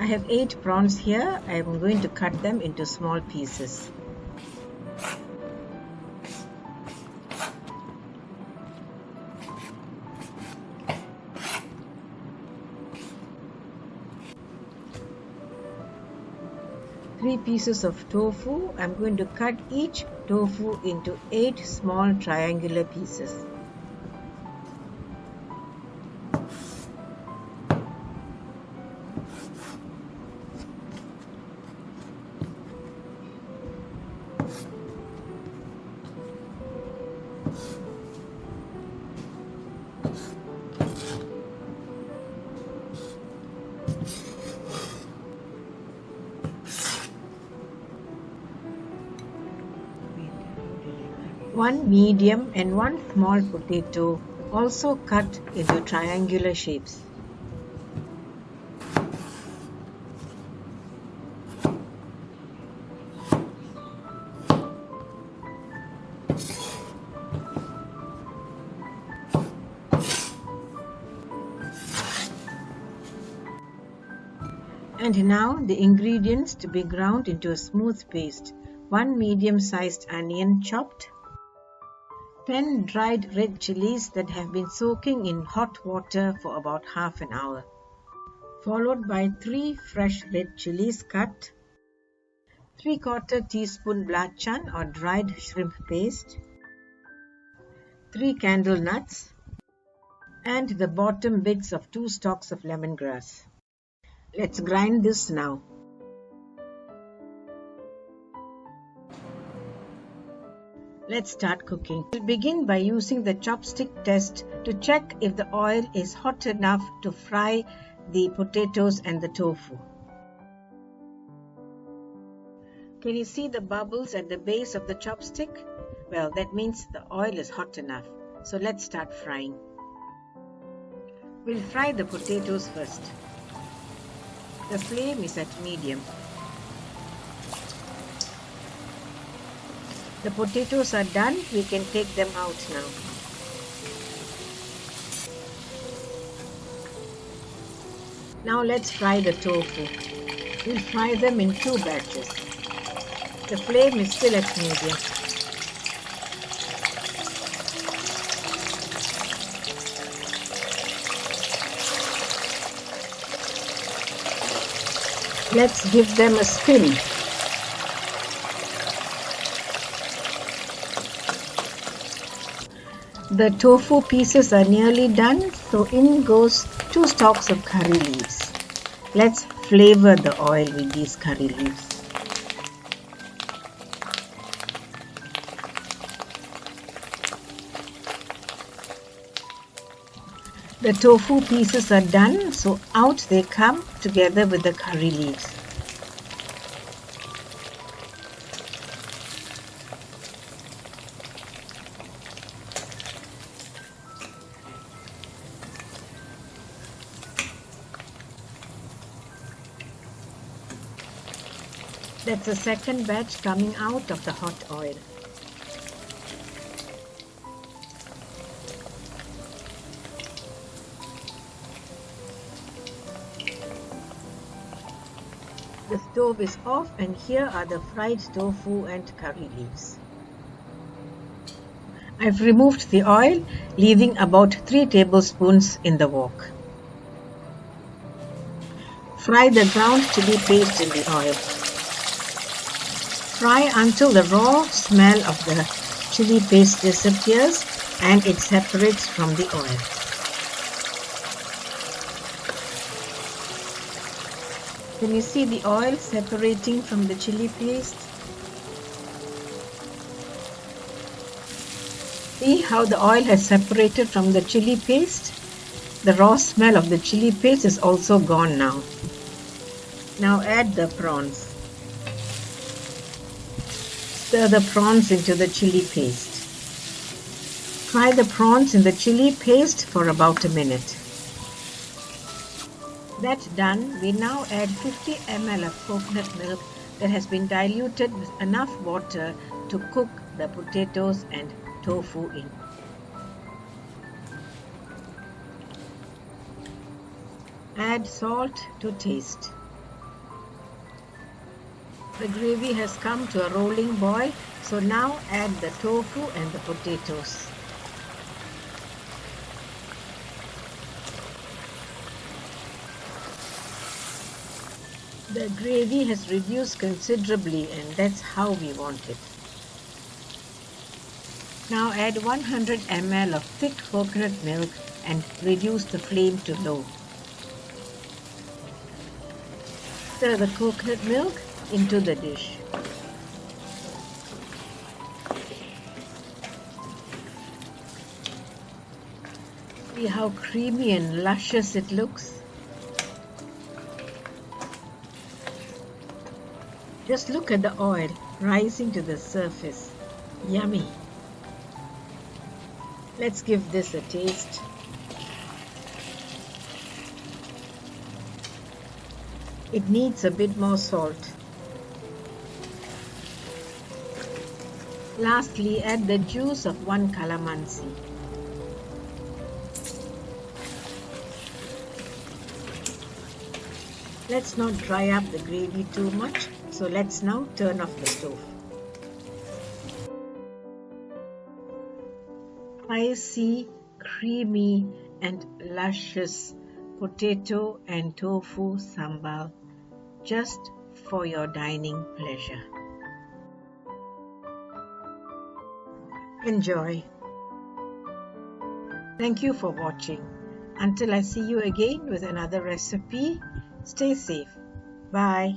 I have 8 prawns here. I am going to cut them into small pieces. Three pieces of tofu. I'm going to cut each tofu into 8 small triangular pieces. One medium and one small potato, also cut into triangular shapes. And now the ingredients to be ground into a smooth paste. 1 medium-sized onion chopped, 10 dried red chilies that have been soaking in hot water for about half an hour, followed by 3 fresh red chilies cut, 3/4 teaspoon belacan or dried shrimp paste, 3 candle nuts, and the bottom bits of 2 stalks of lemongrass. Let's grind this now. Let's start cooking. We'll begin by using the chopstick test to check if the oil is hot enough to fry the potatoes and the tofu. Can you see the bubbles at the base of the chopstick? Well, that means the oil is hot enough. So let's start frying. We'll fry the potatoes first. The flame is at medium. The potatoes are done. We can take them out now. Now let's fry the tofu. We'll fry them in 2 batches. The flame is still at medium. Let's give them a spin. The tofu pieces are nearly done, so in goes 2 stalks of curry leaves. Let's flavor the oil with these curry leaves. The tofu pieces are done, so out they come together with the curry leaves. That's the second batch coming out of the hot oil. The stove is off and here are the fried tofu and curry leaves. I've removed the oil, leaving about 3 tablespoons in the wok. Fry the ground chili paste in the oil. Fry until the raw smell of the chili paste disappears and it separates from the oil. Can you see the oil separating from the chili paste? See how the oil has separated from the chili paste? The raw smell of the chili paste is also gone now. Now add the prawns. Stir the prawns into the chili paste. Fry the prawns in the chili paste for about a minute. That done, we now add 50 ml of coconut milk that has been diluted with enough water to cook the potatoes and tofu in. Add salt to taste. The gravy has come to a rolling boil, so now add the tofu and the potatoes. The gravy has reduced considerably, and that's how we want it. Now add 100 ml of thick coconut milk and reduce the flame to low. Stir the coconut milk into the dish. See how creamy and luscious it looks? Just look at the oil rising to the surface. Yummy! Let's give this a taste. It needs a bit more salt. Lastly, add the juice of 1 calamansi. Let's not dry up the gravy too much, so let's now turn off the stove. Spicy, creamy and luscious potato and tofu sambal, just for your dining pleasure. Enjoy. Thank you for watching. Until I see you again with another recipe, stay safe. Bye.